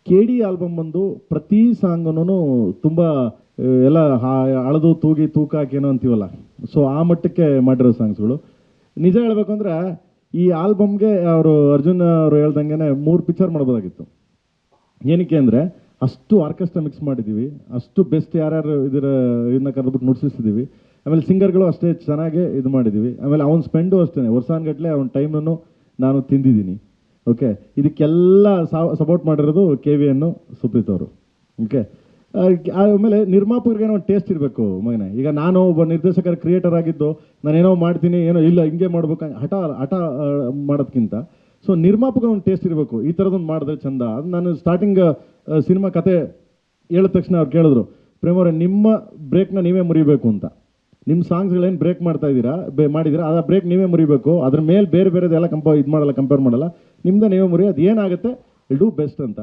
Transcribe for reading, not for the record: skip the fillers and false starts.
K D album ಬಂದು ಪ್ರತಿ ಸಾಂಗನ್ನು ತುಂಬ ಎಲ್ಲ ಅಳದು ತೂಗಿ ತೂಕ ಹಾಕೇನೋ ಅಂತೀವಲ್ಲ, ಸೊ ಆ ಮಟ್ಟಕ್ಕೆ ಮಾಡಿರೋ ಸಾಂಗ್ಸ್ಗಳು. ನಿಜ ಹೇಳ್ಬೇಕು ಅಂದರೆ ಈ ಆಲ್ಬಮ್ಗೆ ಅವರು ಅರ್ಜುನ್ ಅವರು ಹೇಳ್ದಂಗೆ 3 ಪಿಕ್ಚರ್ ಮಾಡ್ಬೋದಾಗಿತ್ತು. ಏನಕ್ಕೆ ಅಂದರೆ ಅಷ್ಟು ಆರ್ಕೆಸ್ಟ್ರಾ ಮಿಕ್ಸ್ ಮಾಡಿದ್ದೀವಿ, ಅಷ್ಟು ಬೆಸ್ಟ್ ಯಾರ್ಯಾರು ಇದನ್ನ ಕರೆದ್ಬಿಟ್ಟು ನುಡಿಸಿದ್ದೀವಿ. ಆಮೇಲೆ ಸಿಂಗರ್ಗಳು ಅಷ್ಟೇ ಚೆನ್ನಾಗಿ ಇದು ಮಾಡಿದ್ದೀವಿ. ಆಮೇಲೆ ಅವ್ನ ಸ್ಪೆಂಡು ಅಷ್ಟೇ ವರ್ಷಾನ್ಗಟ್ಲೆ ಅವ್ನ ಟೈಮನ್ನು ನಾನು ತಿಂದಿದ್ದೀನಿ. ಓಕೆ, ಇದಕ್ಕೆಲ್ಲ ಸಪೋರ್ಟ್ ಮಾಡಿರೋದು KVN ಸುಪ್ರೀತ್ ಅವರು. ಓಕೆ, ಆಮೇಲೆ ನಿರ್ಮಾಪಕರಿಗೆ ಒಂದು ಟೇಸ್ಟ್ ಇರಬೇಕು ಮಗನೇ. ಈಗ ನಾನು ಒಬ್ಬ ನಿರ್ದೇಶಕರ ಕ್ರಿಯೇಟರ್ ಆಗಿದ್ದು ನಾನೇನೋ ಮಾಡ್ತೀನಿ, ಏನೋ ಇಲ್ಲ ಹಿಂಗೆ ಮಾಡ್ಬೇಕು ಹಠ ಮಾಡೋದಕ್ಕಿಂತ ಸೊ ನಿರ್ಮಾಪಕರ ಒಂದು ಟೇಸ್ಟ್ ಇರಬೇಕು, ಈ ಥರದೊಂದು ಮಾಡಿದ್ರೆ ಚಂದ. ಅದು ನಾನು ಸ್ಟಾರ್ಟಿಂಗ್ ಸಿನಿಮಾ ಕತೆ ಹೇಳಿದ ತಕ್ಷಣ ಅವ್ರು ಕೇಳಿದ್ರು, ಪ್ರೇಮವ್ರೆ ನಿಮ್ಮ ಬ್ರೇಕ್ನ ನೀವೇ ಮುರಿಬೇಕು ಅಂತ. ನಿಮ್ಮ ಸಾಂಗ್ಸ್ಗಳೇನು ಬ್ರೇಕ್ ಮಾಡ್ತಾ ಇದ್ದೀರಾ ಮಾಡಿದ್ದೀರಾ, ಆ ಬ್ರೇಕ್ ನೀವೇ ಮುರಿಬೇಕು, ಅದ್ರ ಮೇಲೆ ಬೇರೆ ಬೇರೆದೆಲ್ಲ ಇದು ಮಾಡಲ್ಲ, ಕಂಪೇರ್ ಮಾಡಲ್ಲ, ನಿಮ್ಮದೇ ನೀವೇ ಮುರಿ, ಅದು ಏನಾಗುತ್ತೆ ವಿಲ್ ಡೂ ಬೆಸ್ಟ್ ಅಂತ.